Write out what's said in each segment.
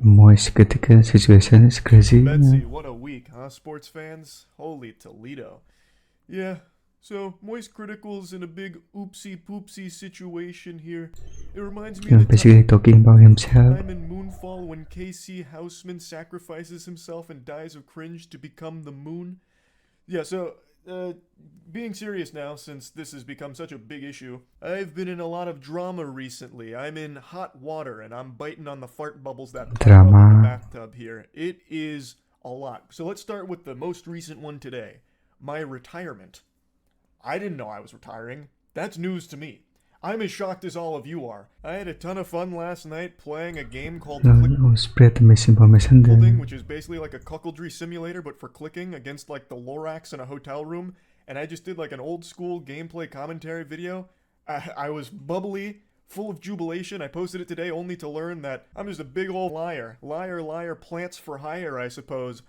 MoistCr1TiKaL situation is crazy. Betsy, what a week, huh, sports fans? Holy Toledo. Yeah, so MoistCritikal's in a big oopsie-poopsie situation here. It reminds me of the Basically talking about himself. time in Moonfall when Casey Houseman sacrifices himself and dies of cringe to become the moon. Yeah, so, being serious now, since this has become such a big issue, I've been in a lot of drama recently. I'm in hot water, and I'm biting on the fart bubbles that pop up in the bathtub here. It is a lot. So let's start with the most recent one today. My retirement. I didn't know I was retiring. That's news to me. I'm as shocked as all of you are. I had a ton of fun last night playing a game called Spread misinformation Clicking, which is basically like a cuckoldry simulator, but for clicking against like the Lorax in a hotel room. And I just did like an old school gameplay commentary video. I was bubbly, full of jubilation. I posted it today only to learn that I'm just a big old liar. Liar, liar, plants for hire, I suppose.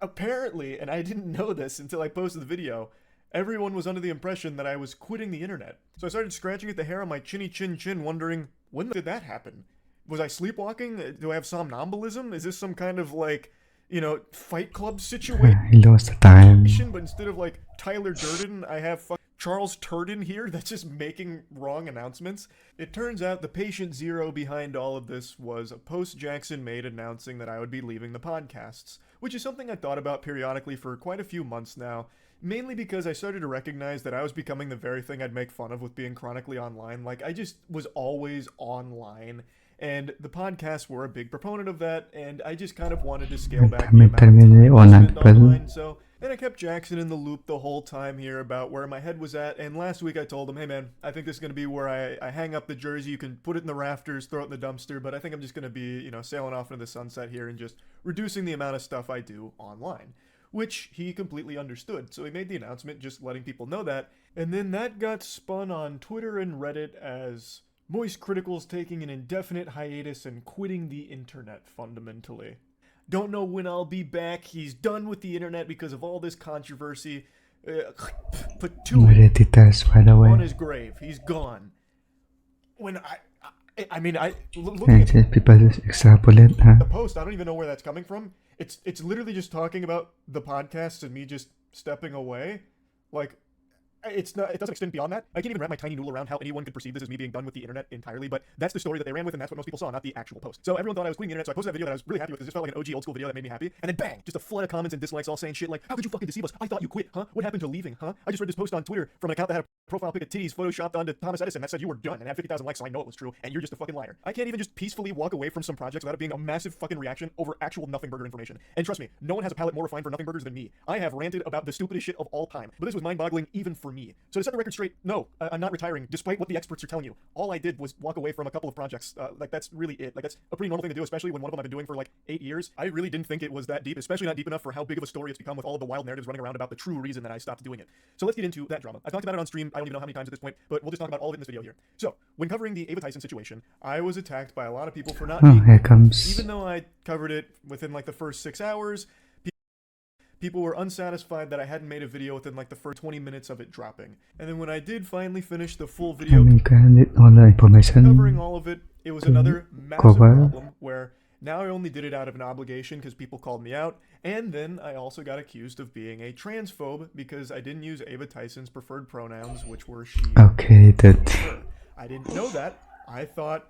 Apparently, and I didn't know this until I posted the video, everyone was under the impression that I was quitting the internet. So I started scratching at the hair on my chinny chin, wondering, when did that happen? Was I sleepwalking? Do I have somnambulism? Is this some kind of, like, you know, Fight Club situation? He lost the time. But instead of, like, Tyler Durden, I have Charles Turden here that's just making wrong announcements. It turns out the patient zero behind all of this was a post Jackson made announcing that I would be leaving the podcasts, which is something I thought about periodically for quite a few months now. Mainly because I started to recognize that I was becoming the very thing I'd make fun of with being chronically online. Like, I just was always online, and the podcasts were a big proponent of that, and I just kind of wanted to scale back the amount of time I spent online. So, and I kept Jackson in the loop the whole time here about where my head was at, and last week I told him, hey man, I think this is going to be where I hang up the jersey. You can put it in the rafters, throw it in the dumpster, but I think I'm just going to be, you know, sailing off into the sunset here and just reducing the amount of stuff I do online. Which he completely understood, so he made the announcement just letting people know that, and then that got spun on Twitter and Reddit as MoistCritikal's taking an indefinite hiatus and quitting the internet, fundamentally. Don't know when I'll be back, he's done with the internet because of all this controversy. Put two on his grave, he's gone. When looking at people just extrapolate. the post, I don't even know where that's coming from. It's literally just talking about the podcast and me just stepping away. Like, it doesn't extend beyond that. I can't even wrap my tiny noodle around how anyone could perceive this as me being done with the internet entirely, but that's the story that they ran with, and that's what most people saw, not the actual post. So everyone thought I was quitting the internet, so I posted that video that I was really happy with, because it just felt like an OG old school video that made me happy, and then bang, just a flood of comments and dislikes all saying shit like, how could you fucking deceive us? I thought you quit, huh? What happened to leaving, huh? I just read this post on Twitter from an account that had a profile pic of titties photoshopped onto Thomas Edison that said you were done and had 50,000 likes, so I know it was true, and you're just a fucking liar. I can't even just peacefully walk away from some projects without it being a massive fucking reaction over actual nothing burger information. And trust me, no one has a palate more refined for nothing burgers than me. I have ranted about the stupidest shit of all time, but this was mind-boggling even for me. So to set the record straight, no, I'm not retiring, despite what the experts are telling you. All I did was walk away from a couple of projects. Like, that's really it. Like, that's a pretty normal thing to do, especially when one of them I've been doing for like 8 years. I really didn't think it was that deep, especially not deep enough for how big of a story it's become with all of the wild narratives running around about the true reason that I stopped doing it. So let's get into that drama. I talked about it on stream, I don't even know how many times at this point, but we'll just talk about all of it in this video here. So, when covering the Ava Tyson situation, I was attacked by a lot of people for not being here comes. even though I covered it within like the first 6 hours. People were unsatisfied that I hadn't made a video within like the first 20 minutes of it dropping. And then when I did finally finish the full video covering all of it, it was another massive problem where now I only did it out of an obligation because people called me out, and then I also got accused of being a transphobe because I didn't use Ava Tyson's preferred pronouns, which were she. Okay, that. Her. I didn't know that. I thought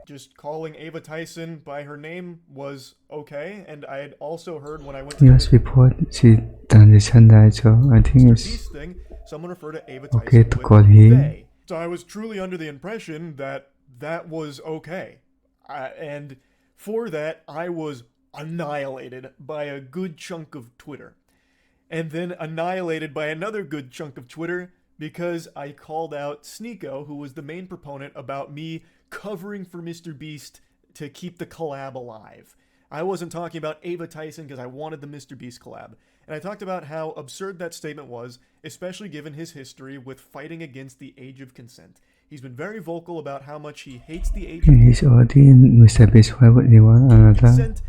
just calling Ava Tyson by her name was okay, and I had also heard when I went to yes, report she transitioned that, so I think it's thing, someone referred to Ava Tyson okay to call him. They. So I was truly under the impression that that was okay, and for that I was annihilated by a good chunk of Twitter, and then annihilated by another good chunk of Twitter because I called out Sneako, who was the main proponent about me covering for Mr. Beast to keep the collab alive. I wasn't talking about Ava Tyson because I wanted the Mr. Beast collab. And I talked about how absurd that statement was, especially given his history with fighting against the age of consent. He's been very vocal about how much he hates the age of He's already in Mr. Beast. Why would he want another? Consent.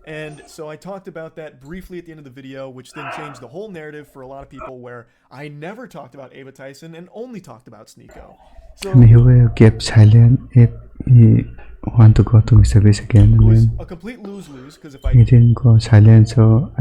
And so I talked about that briefly at the end of the video, which then changed the whole narrative for a lot of people, where I never talked about Ava Tyson and only talked about Sneako. So he will keep silent if he want to go to Mr. Beast again, It and was then a complete lose-lose, because if I he didn't go silent, so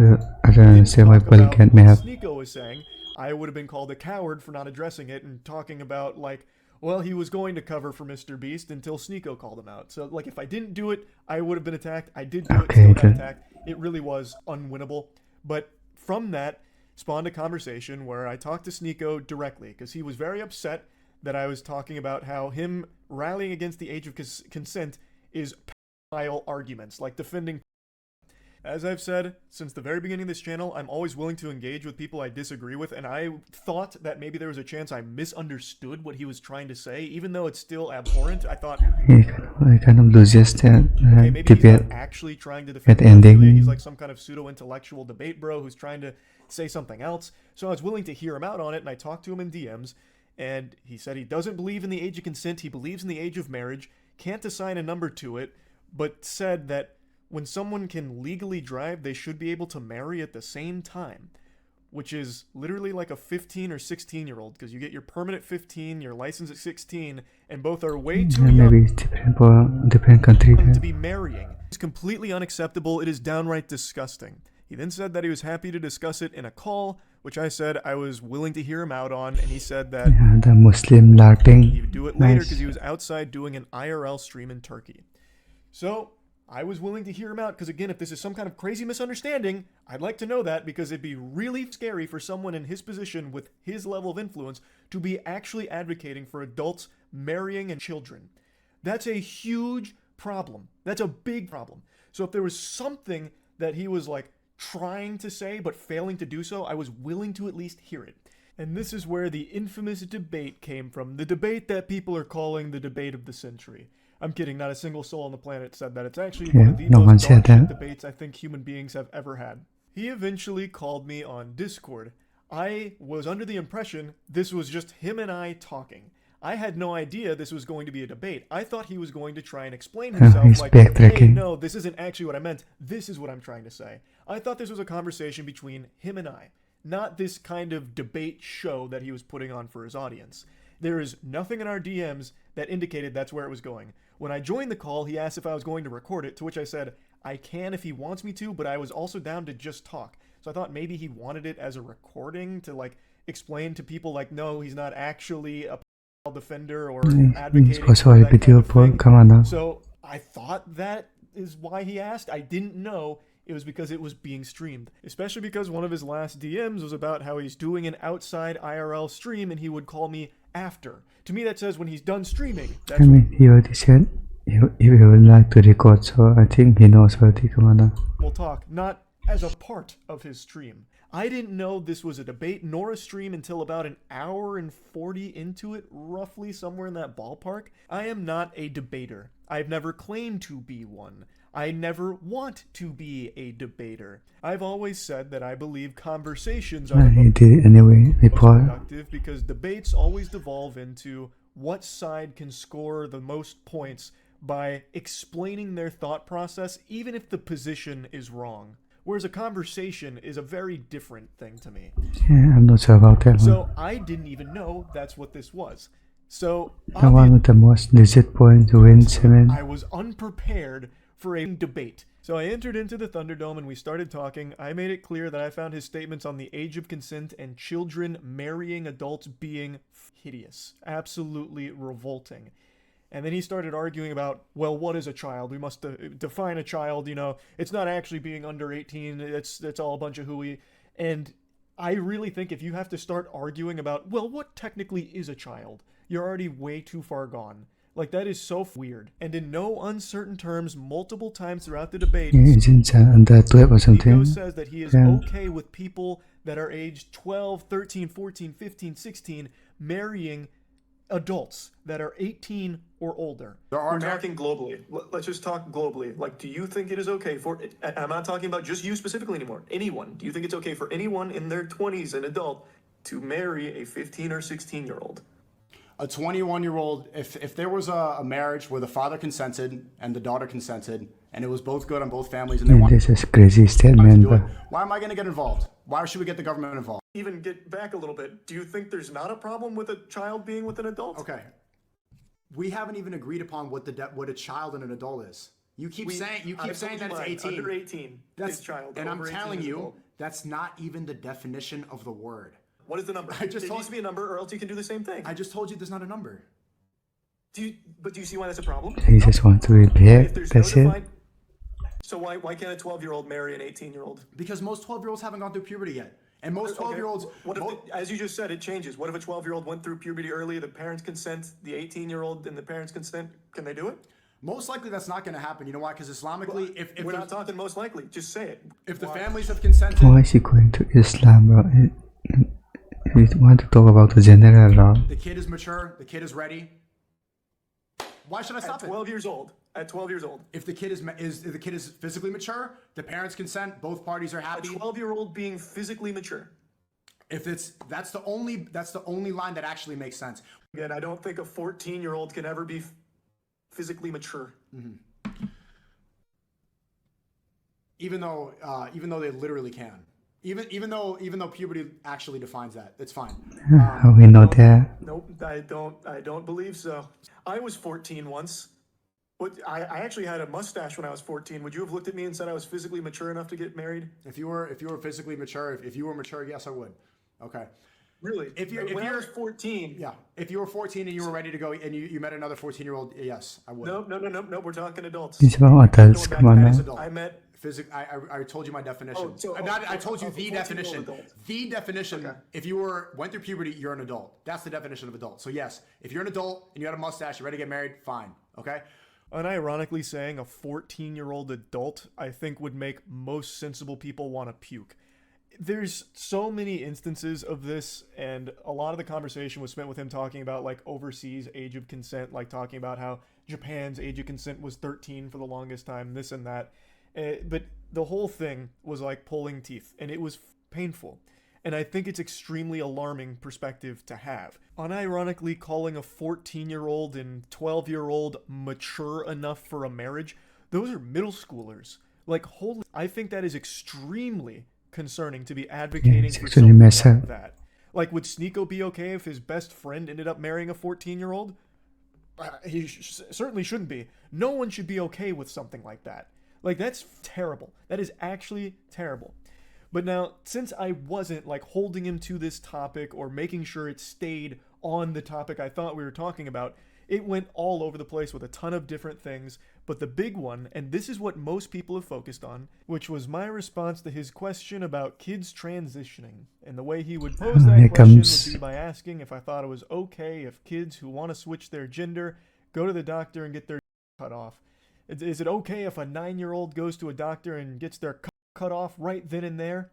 I don't say why talk Paul about can what may have. Sneako was saying, I would have been called a coward for not addressing it and talking about, like, well, he was going to cover for Mr. Beast until Sneako called him out. So, like, if I didn't do it, I would have been attacked. I did do it, Okay, still got then. attacked. It really was unwinnable. But from that spawned a conversation where I talked to Sneako directly, because he was very upset that I was talking about how him rallying against the age of consent is pedophile arguments, like defending. As I've said since the very beginning of this channel, I'm always willing to engage with people I disagree with, and I thought that maybe there was a chance I misunderstood what he was trying to say, even though it's still abhorrent. I thought, He kind of loses the okay, maybe he's debate not actually trying to defend at ending. pedophilia. He's like some kind of pseudo-intellectual debate bro who's trying to say something else. So I was willing to hear him out on it, and I talked to him in DMs, and he said he doesn't believe in the age of consent. He believes in the age of marriage, can't assign a number to it, but said that when someone can legally drive, they should be able to marry at the same time, which is literally like a 15 or 16-year-old, because you get your permanent 15, your license at 16, and both are way too young. Maybe it's different for different country. To be marrying. It's completely unacceptable. It is downright disgusting. He then said that he was happy to discuss it in a call, which I said I was willing to hear him out on, and he said that The Muslim LARPing. he would do it later because he was outside doing an IRL stream in Turkey. So I was willing to hear him out because, again, if this is some kind of crazy misunderstanding, I'd like to know that, because it'd be really scary for someone in his position with his level of influence to be actually advocating for adults marrying and children. That's a huge problem. That's a big problem. So if there was something that he was like trying to say but failing to do so, I was willing to at least hear it. And this is where the infamous debate came from. The debate that people are calling the debate of the century. I'm kidding, not a single soul on the planet said that. It's actually one of the most dog shit debates I think human beings have ever had. He eventually called me on Discord. I was under the impression this was just him and I talking. I had no idea this was going to be a debate. I thought he was going to try and explain himself like, hey, no, this isn't actually what I meant. This is what I'm trying to say. I thought this was a conversation between him and I, not this kind of debate show that he was putting on for his audience. There is nothing in our DMs that indicated that's where it was going. When I joined the call, he asked if I was going to record it, to which I said, I can if he wants me to, but I was also down to just talk. So I thought maybe he wanted it as a recording to like explain to people like, no, he's not actually a defender or advocating for that kind of thing. So I thought that is why he asked. I didn't know it was because it was being streamed, especially because one of his last DMs was about how he's doing an outside IRL stream and he would call me after. To me, that says when he's done streaming. That's he already said he would like to record, so I think he knows what he's gonna. We'll talk, not as a part of his stream. I didn't know this was a debate nor a stream until about an hour and 40 into it, roughly somewhere in that ballpark. I am not a debater. I've never claimed to be one. I never want to be a debater. I've always said that I believe conversations are most productive because debates always devolve into what side can score the most points by explaining their thought process, even if the position is wrong. Whereas a conversation is a very different thing to me. Yeah, I'm not sure about that So one. I didn't even know that's what this was. So The one with the most legit point wins, I was unprepared for a debate. So I entered into the Thunderdome and we started talking. I made it clear that I found his statements on the age of consent and children marrying adults being hideous. Absolutely revolting. And then he started arguing about, well, what is a child? We must define a child, you know. It's not actually being under 18. It's all a bunch of hooey. And I really think if you have to start arguing about, well, what technically is a child? You're already way too far gone. Like, that is so weird. And in no uncertain terms, multiple times throughout the debate, under 12 or something. Nico says that he is okay with people that are aged 12, 13, 14, 15, 16 marrying adults that are 18 or older. We're talking globally. Let's just talk globally. Like, do you think it is okay for, I'm not talking about just you specifically anymore, anyone. Do you think it's okay for anyone in their 20s, an adult, to marry a 15 or 16-year-old? A 21-year-old, if there was a marriage where the father consented and the daughter consented, and it was both good on both families, and they wanted this is crazy statement, to do it, why am I going to get involved? Why should we get the government involved? Even get back a little bit. Do you think there's not a problem with a child being with an adult? Okay. We haven't even agreed upon what a child and an adult is. You keep saying that it's 18. Under 18 That's is child. And I'm Over 18 telling is you, adult. that's not even the definition of the word. What is the number? I just It told needs to be a number, or else you can do the same thing. I just told you there's not a number. Do you see why that's a problem? He just wants to be If big. there's no That's it. defined, so why can't a 12-year-old marry an 18-year-old? Because most 12-year-olds haven't gone through puberty yet. And most 12-year-olds... What if, as you just said, it changes? What if a 12-year-old went through puberty early, the parents consent, the 18-year-old and the parents consent? Can they do it? Most likely that's not going to happen. You know why? Because Islamically, if we're not talking most likely. Just say it. If the families have consented... Why is he going to Islam, bro? We want to talk about the general law. The kid is mature. The kid is ready. Why should I stop At 12 years old. At 12 years old. If the kid is physically mature, the parents consent, both parties are A happy. 12-year-old being physically mature. If that's the only line that actually makes sense. Again, I don't think a 14-year-old can ever be physically mature. Even though they literally can. Even though puberty actually defines that. It's fine. How we know that? Nope, I don't believe so. I was 14 once. But I actually had a mustache when I was 14. Would you have looked at me and said I was physically mature enough to get married? If you were physically mature, if you were mature, yes, I would. Okay. Really? When I was 14. Yeah. If you were 14 and you were ready to go and you met another 14-year-old, yes, I would. No. We're talking adults. It's about adults. Come on now. I met. I told you my definition. I told you the definition. The definition. Okay. If you went through puberty, you're an adult. That's the definition of adult. So yes, if you're an adult and you had a mustache, you're ready to get married, fine. Okay. Unironically saying a 14-year-old adult, I think, would make most sensible people want to puke. There's so many instances of this, and a lot of the conversation was spent with him talking about like overseas age of consent, like talking about how Japan's age of consent was 13 for the longest time, this and that. But the whole thing was like pulling teeth, and it was painful. And I think it's extremely alarming perspective to have. Unironically calling a 14-year-old and 12-year-old mature enough for a marriage, those are middle schoolers. Like, holy, I think that is extremely concerning to be advocating for something like that. Like, would Sneako be okay if his best friend ended up marrying a 14-year-old? He certainly shouldn't be. No one should be okay with something like that. Like, that's terrible. That is actually terrible. But now, since I wasn't like holding him to this topic or making sure it stayed on the topic I thought we were talking about, it went all over the place with a ton of different things. But the big one, and this is what most people have focused on, which was my response to his question about kids transitioning. And the way he would pose that question would be by asking if I thought it was okay if kids who want to switch their gender go to the doctor and get their cut off. Is it okay if a 9-year-old goes to a doctor and gets their cut off right then and there?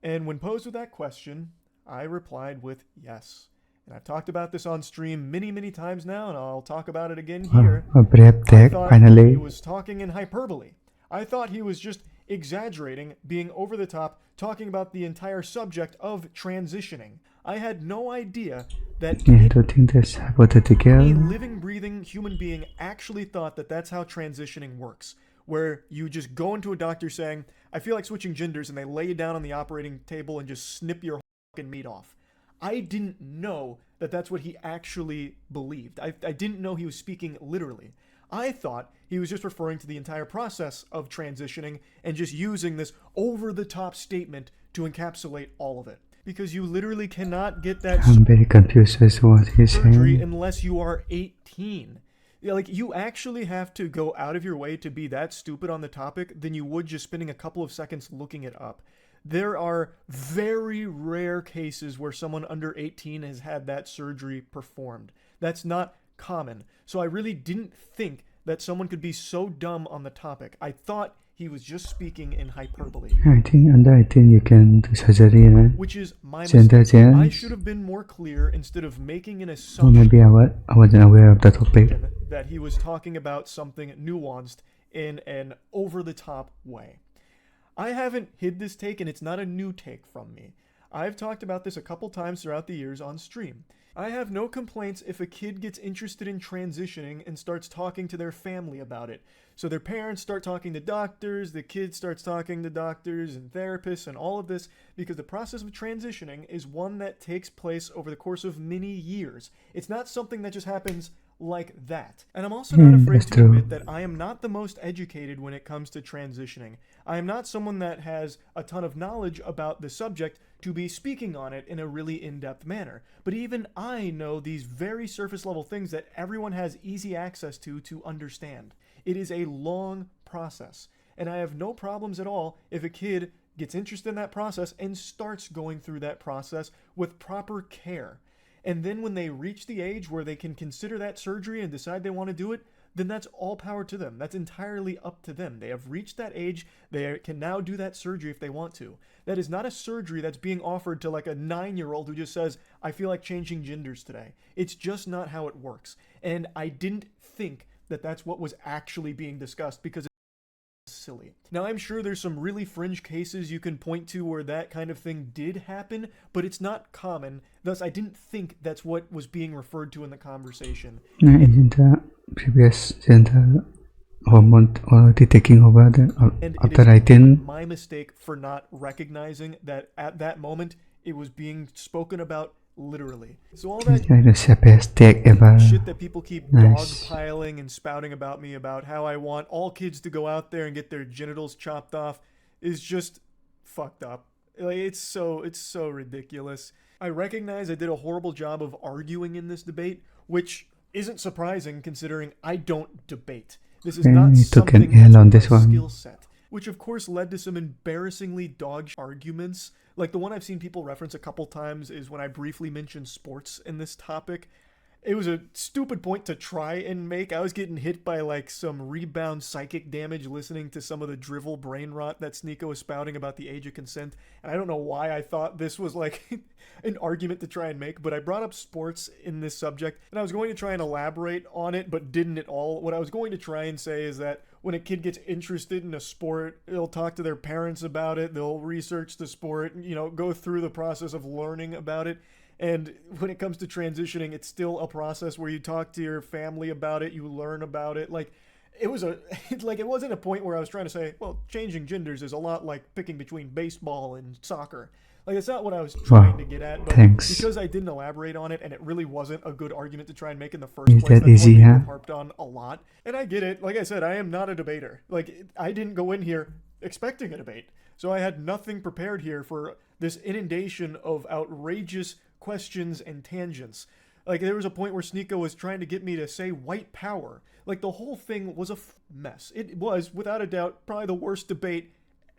And when posed with that question, I replied with yes. And I've talked about this on stream many times now, and I'll talk about it again here. A brave tech, finally. He was talking in hyperbole. I thought he was just exaggerating, being over the top, talking about the entire subject of transitioning. I had no idea that I don't think that's hypothetical. any living, breathing human being actually thought that that's how transitioning works. Where you just go into a doctor saying, I feel like switching genders, and they lay you down on the operating table and just snip your fucking meat off. I didn't know that that's what he actually believed. I didn't know he was speaking literally. I thought he was just referring to the entire process of transitioning and just using this over-the-top statement to encapsulate all of it. Because you literally cannot get that I'm very confused as to what he's surgery saying. unless you are 18. Yeah, like, you actually have to go out of your way to be that stupid on the topic than you would just spending a couple of seconds looking it up. There are very rare cases where someone under 18 has had that surgery performed. That's not common. So I really didn't think that someone could be so dumb on the topic. I thought he was just speaking in hyperbole. I think under 18 you can do surgery, right? Which is my Gender mistake. I change. should have been more clear instead of making an Or assumption maybe I wasn't aware of the topic. that he was talking about something nuanced in an over-the-top way. I haven't hid this take, and it's not a new take from me. I've talked about this a couple times throughout the years on stream. I have no complaints if a kid gets interested in transitioning and starts talking to their family about it. So their parents start talking to doctors, the kid starts talking to doctors and therapists and all of this, because the process of transitioning is one that takes place over the course of many years. It's not something that just happens like that. And I'm also not afraid that's to true. admit that I am not the most educated when it comes to transitioning. I am not someone that has a ton of knowledge about the subject to be speaking on it in a really in-depth manner. But even I know these very surface level things that everyone has easy access to understand. It is a long process. And I have no problems at all if a kid gets interested in that process and starts going through that process with proper care. And then when they reach the age where they can consider that surgery and decide they want to do it, then that's all power to them. That's entirely up to them. They have reached that age. They can now do that surgery if they want to. That is not a surgery that's being offered to like a 9-year-old who just says, I feel like changing genders today. It's just not how it works. And I didn't think that that's what was actually being discussed because silly. Now, I'm sure there's some really fringe cases you can point to where that kind of thing did happen, but it's not common. Thus, I didn't think that's what was being referred to in the conversation. In the previous gender hormone already taking over And after it I is think my mistake for not recognizing that at that moment it was being spoken about literally. So all that the best take ever. shit that people keep Nice. dogpiling and spouting about me about how I want all kids to go out there and get their genitals chopped off is just fucked up. Like it's so ridiculous. I recognize I did a horrible job of arguing in this debate, which isn't surprising considering I don't debate. This is not You took an something L that's on my this one. skill set, which of course led to some embarrassingly dog arguments. Like the one I've seen people reference a couple times is when I briefly mentioned sports in this topic. It was a stupid point to try and make. I was getting hit by like some rebound psychic damage listening to some of the drivel brain rot that Sneako was spouting about the age of consent. And I don't know why I thought this was like an argument to try and make, but I brought up sports in this subject and I was going to try and elaborate on it, but didn't at all. What I was going to try and say is that when a kid gets interested in a sport, they'll talk to their parents about it, they'll research the sport, go through the process of learning about it. And when it comes to transitioning, it's still a process where you talk to your family about it, you learn about it. Like, it wasn't a point where I was trying to say, well, changing genders is a lot like picking between baseball and soccer. Like, that's not what I was trying to get at. But thanks. because I didn't elaborate on it, and it really wasn't a good argument to try and make in the first Is place, that that's easy, what huh? people harped on a lot. And I get it. Like I said, I am not a debater. Like, I didn't go in here expecting a debate. So I had nothing prepared here for this inundation of outrageous questions and tangents. Like, there was a point where Sneako was trying to get me to say white power. Like, the whole thing was a mess. It was, without a doubt, probably the worst debate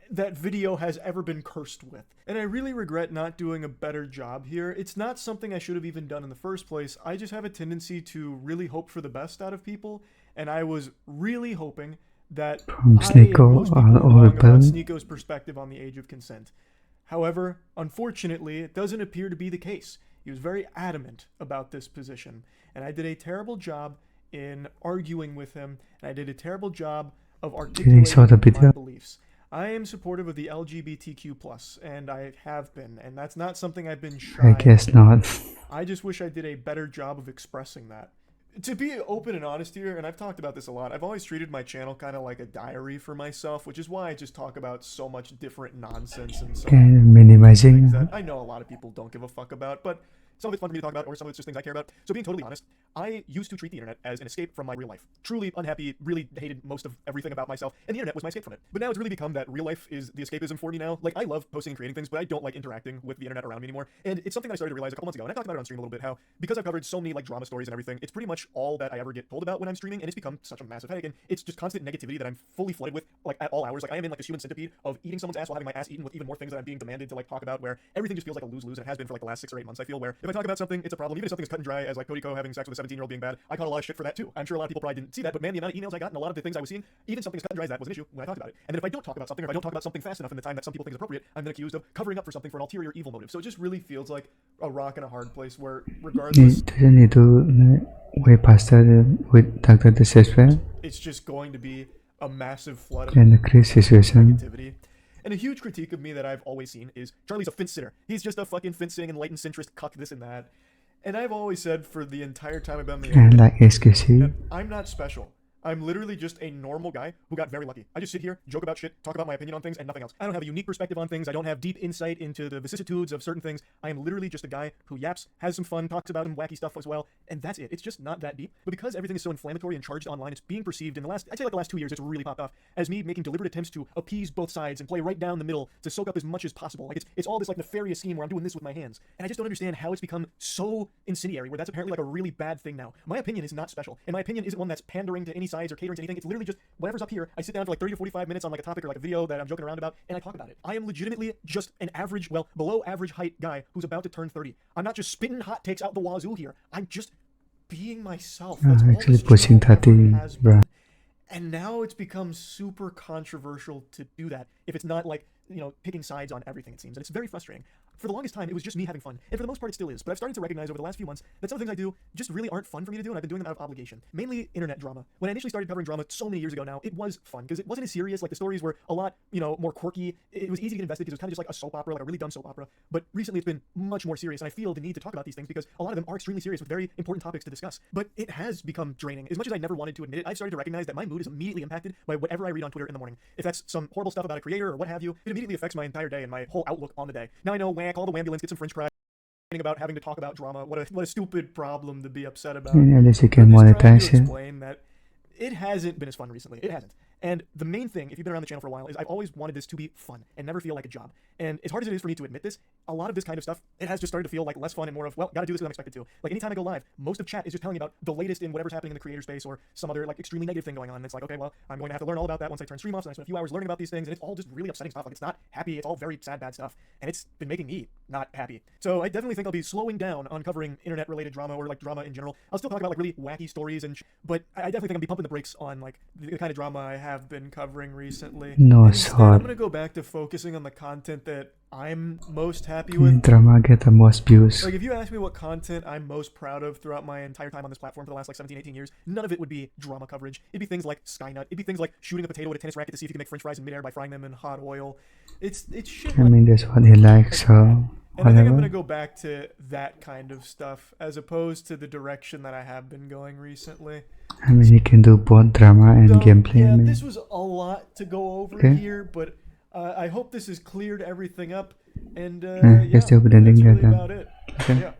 that video has ever been cursed with. And I really regret not doing a better job here. It's not something I should have even done in the first place. I just have a tendency to really hope for the best out of people, and I was really hoping that From I and Sneako most people all were wrong about over. Sneako's perspective on the age of consent. However, unfortunately, it doesn't appear to be the case. He was very adamant about this position, and I did a terrible job in arguing with him, and I did a terrible job of saw the articulating my video? beliefs. I am supportive of the LGBTQ+, and I have been, and that's not something I've been shy I guess of. not. I just wish I did a better job of expressing that. To be open and honest here, and I've talked about this a lot, I've always treated my channel kind of like a diary for myself, which is why I just talk about so much different nonsense and so Okay, things minimizing. that I know a lot of people don't give a fuck about, but some of it's fun for me to talk about, or some of it's just things I care about. So being totally honest, I used to treat the internet as an escape from my real life. Truly unhappy, really hated most of everything about myself, and the internet was my escape from it. But now it's really become that real life is the escapism for me now. Like, I love posting and creating things, but I don't like interacting with the internet around me anymore. And it's something I started to realize a couple months ago, and I talked about it on stream a little bit, how because I've covered so many like drama stories and everything, it's pretty much all that I ever get told about when I'm streaming, and it's become such a massive headache, and it's just constant negativity that I'm fully flooded with, like at all hours. Like, I am in like this human centipede of eating someone's ass while having my ass eaten, with even more things that I'm being demanded to like talk about, where everything just feels like a lose-lose, and it has been for like the last 6 or 8 months. I feel where if I talk about something, it's a problem. Even if something is cut and dry, as like Cody Co having sex with a 17-year-old being bad, I caught a lot of shit for that too. I'm sure a lot of people probably didn't see that, but man, the amount of emails I got and a lot of the things I was seeing, even something as cut and dry as that was an issue when I talked about it. And then if I don't talk about something, or if I don't talk about something fast enough in the time that some people think is appropriate, I'm then accused of covering up for something for an ulterior evil motive. So it just really feels like a rock and a hard place where, regardless, You need to way faster with Dr. Disrespect it's just going to be a massive flood of and the Chris situation. negativity. And a huge critique of me that I've always seen is Charlie's a fence sitter. He's just a fucking fence-sitting enlightened centrist cuck, this and that. And I've always said for the entire time I've been on the And internet like excuse that I'm not special. I'm literally just a normal guy who got very lucky. I just sit here, joke about shit, talk about my opinion on things, and nothing else. I don't have a unique perspective on things. I don't have deep insight into the vicissitudes of certain things. I am literally just a guy who yaps, has some fun, talks about some wacky stuff as well, and that's it. It's just not that deep. But because everything is so inflammatory and charged online, it's being perceived in the last, I'd say like the last 2 years, it's really popped off as me making deliberate attempts to appease both sides and play right down the middle to soak up as much as possible. Like it's all this like nefarious scheme where I'm doing this with my hands. And I just don't understand how it's become so incendiary where that's apparently like a really bad thing now. My opinion is not special, and my opinion isn't one that's pandering to any sides or catering to anything. It's literally just whatever's up here. I sit down for like 30 to 45 minutes on like a topic or like a video that I'm joking around about, and I talk about it. I am legitimately just an average, well, below average height guy who's about to turn 30. I'm not just spitting hot takes out the wazoo here. I'm just being myself. That's all Actually this pushing channel 30, has been. bruh. And now it's become super controversial to do that if it's not like, you know, picking sides on everything, it seems. And it's very frustrating. For the longest time, it was just me having fun. And for the most part, it still is. But I've started to recognize over the last few months that some of the things I do just really aren't fun for me to do, and I've been doing them out of obligation. Mainly internet drama. When I initially started covering drama so many years ago now, it was fun because it wasn't as serious. Like the stories were a lot, you know, more quirky. It was easy to get invested because it was kind of just like a soap opera, like a really dumb soap opera. But recently it's been much more serious, and I feel the need to talk about these things because a lot of them are extremely serious with very important topics to discuss. But it has become draining. As much as I never wanted to admit it, I've started to recognize that my mood is immediately impacted by whatever I read on Twitter in the morning. If that's some horrible stuff about a creator or what have you, it immediately affects my entire day and my whole outlook on the day. Now I know, whack, all the ambulance, get some french fries, about having to talk about drama. What a stupid problem to be upset about. And at least you I'm can just trying monetize to it. explain that it hasn't been as fun recently. It hasn't. And the main thing, if you've been around the channel for a while, is I've always wanted this to be fun and never feel like a job. And as hard as it is for me to admit this, a lot of this kind of stuff, it has just started to feel like less fun and more of, well, gotta do this because I'm expected to. Like anytime I go live, most of chat is just telling me about the latest in whatever's happening in the creator space or some other like extremely negative thing going on. And it's like, okay, well, I'm going to have to learn all about that once I turn stream off. So I spend a few hours learning about these things, and it's all just really upsetting stuff. Like it's not happy. It's all very sad, bad stuff. And it's been making me not happy. So I definitely think I'll be slowing down on covering internet-related drama or like drama in general. I'll still talk about like really wacky stories but I definitely think I'll be pumping the brakes on like the kind of drama I have been covering recently. No, Instead, I'm sorry. gonna go back to focusing on the content that I'm most happy with. Drama get the most views. Like if you ask me what content I'm most proud of throughout my entire time on this platform for the last like 17, 18 years, none of it would be drama coverage. It'd be things like Skynet. It'd be things like shooting a potato with a tennis racket to see if you can make french fries in midair by frying them in hot oil. It's shit I like mean, that's what he likes, so and I think I'm whatever. gonna go back to that kind of stuff as opposed to the direction that I have been going recently. I mean, he can do both drama and So, gameplay. yeah, I mean, this was a lot to go over Okay. here, but I hope this has cleared everything up. And Yeah, yeah, still with the link that's there really then. about it. Okay. Yeah.